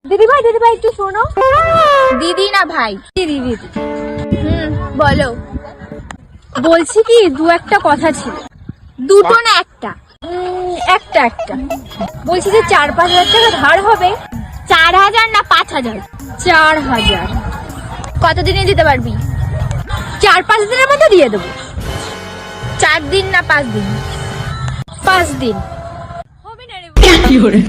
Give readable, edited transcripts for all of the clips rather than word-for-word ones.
দিদি ভাই একটু শোনো। দিদি না ভাই, দিদি দিদি। বলো। বলছি কি, দু একটা কথা ছিল। দুটো না একটা? একটা একটা। বলছি যে 4-5 হাজার টাকা ধার হবে। 4,000 না 5,000? 4,000। কতদিনে দিতে পারবি? 4-5 দিনের মধ্যে দিয়ে দেবো। 4 দিন না 5 দিন? 5 দিন। হবে না রে। কি করে?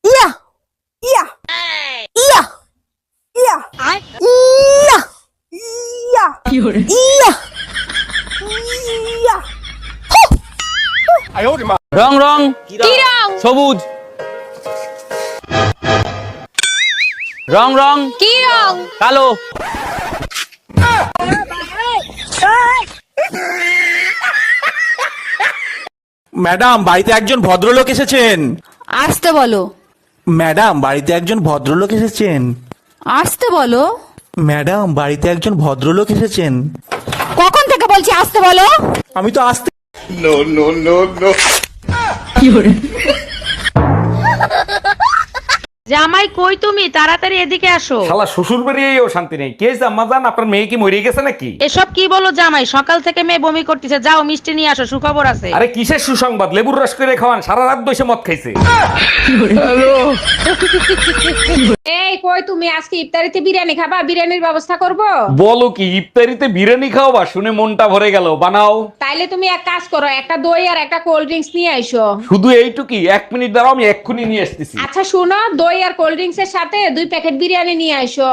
ইয়া ইয়া ইয়া ইয়া ইয়া ইয়া কি করে? ইয়া ইয়া রং রং কি রং? সবুজ। রং রং কি রং? কালো। ম্যাডাম, বাড়িতে একজন ভদ্রলোক এসেছেন। আসতে বলো। ম্যাডাম, বাড়িতে একজন ভদ্রলোক এসেছেন। আসতে বলো। ম্যাডাম, বাড়িতে একজন ভদ্রলোক এসেছেন। কখন থেকে বলছি আসতে বলো? আমি তো আসতে। কি করে? জামাই কই তুমি? তাড়াতাড়ি এদিকে আসো। শালা শ্বশুর বেরিয়েও শান্তি নেই। কে জাম্মা জান, আপনার মেয়ে কি মরে গেছে নাকি? এসব কি বলো জামাই? সকাল থেকে মেয়ে বমি করতেছে। যাও মিষ্টি নিয়ে আসো, সুখবর আছে। আরে কিসের সুসংবাদ? লেবুর রস করে খাওয়ান, সারা রাত বসে মদ খাইছে। এই কই তুমি? আজকে ইফতারিতে বিরিয়ানি খাবা? বিরিয়ানির ব্যবস্থা করব। বলো কি, ইফতারিতে বিরিয়ানি খাওয়াবা? শুনে মনটা ভরে গেল। বানাও। তাইলে তুমি এক কাজ করো, একটা দই আর একটা কোল্ড ড্রিঙ্কস নিয়ে আইসো। শুধু এইটুকি? 1 মিনিট দাঁড়াও, আমি এক্ষুনি নিয়ে আসতেছি। আচ্ছা শুনো, দই আর কোল্ড ড্রিঙ্কস এর সাথে 2 প্যাকেট বিরিয়ানি নিয়ে আইসো।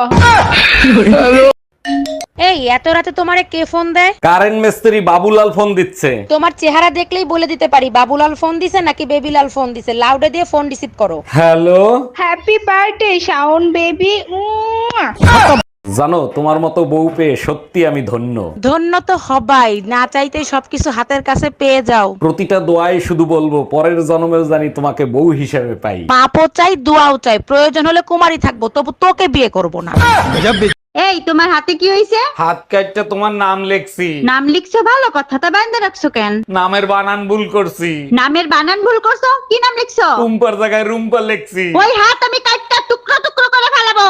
এই এত রাতে তোমারে কে ফোন দেয়? কারেন্ট মিস্ত্রি বাবুলাল ফোন দিচ্ছে। তোমার চেহারা দেখলেই বলে দিতে পারি বাবুলাল ফোন দিছে নাকি বেবিলাল ফোন দিছে। লাউডে দিয়ে ফোন রিসিভ করো। Hello. Happy birthday Shaon baby. জানো, তোমার মতো বউ পেয়ে সত্যি আমি ধন্য। ধন্য তো হবাই, না চাইতেই সবকিছু হাতের কাছে পেয়ে যাও। প্রতিটা দোয়ায় শুধু বলবো, পরের জন্মেও জানি তোমাকে বউ হিসেবে পাই। পাপও চাই, দোয়াও চাই, প্রয়োজন হলে কুমারী থাকবো, তবু তোকে বিয়ে করব না। এই তোমার হাতে কি হইছে? হাত কাটটা তোমার নাম লেখছি। নাম লিখছো ভালো কথা, তা বাইন্দা রাখছো কেন? নামের বানান ভুল করছি। নামের বানান ভুল করছো? কি নাম লিখছো? রুম্পার জায়গায় রুম্পা লেখছি। ওই হাত আমি কাটটা টুকরো টুকরো করে ফেলাবো।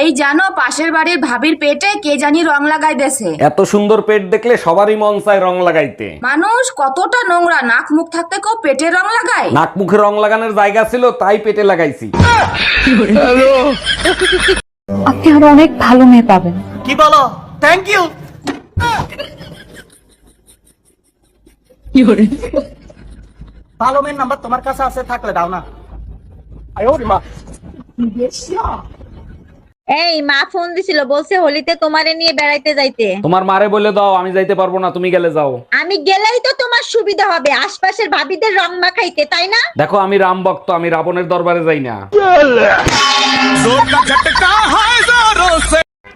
এই জানো, পাশের বাড়ির ভাবির পেটে কে জানি রং লাগাই দেছে। এত সুন্দর পেট দেখলে সবারই মন চায় রং লাগাইতে। মানুষ কতটা নোংরা, নাক মুখ থাকতে কেউ পেটে রং লাগায়? নাক মুখে রং লাগানোর জায়গা ছিল, তাই পেটে লাগাইছি। আপনি আরো অনেক ভালো মেয়ে পাবেন। কি বলো? Thank you. কি করে? ভালো মেয়ের নাম্বার তোমার কাছে আছে, থাকলে দাও না। এই মা ফোন দিছিল, বলছে হোলিতে তোমারে নিয়ে বেড়াইতে যাইতে। তোমার মারে বলে দাও আমি যাইতে পারবো না, তুমি গেলে যাও। আমি গেলেই তো তোমার সুবিধা হবে, আশপাশের ভাবিদের রং মাখাইতে, তাই না? দেখো, আমি রাম ভক্ত, আমি রাবণের দরবারে যাই না।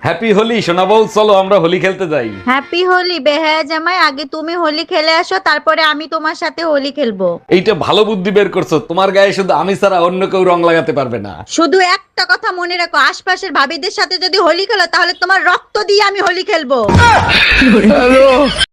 হ্যাপি হোলি সোনা বউ, চলো আমরা হোলি খেলতে যাই। হ্যাপি হোলি বেহায়া জামাই, আগে তুমি হোলি খেলে আসো, তারপরে আমি তোমার সাথে হোলি খেলবো। এইটা ভালো বুদ্ধি বের করছো। তোমার গায়ে শুধু আমি ছাড়া অন্য কেউ রং লাগাতে পারবে না। শুধু একটা কথা মনে রাখো, আশপাশের ভাবিদের সাথে যদি হোলি খেলো তাহলে তোমার রক্ত দিয়ে আমি হোলি খেলবো।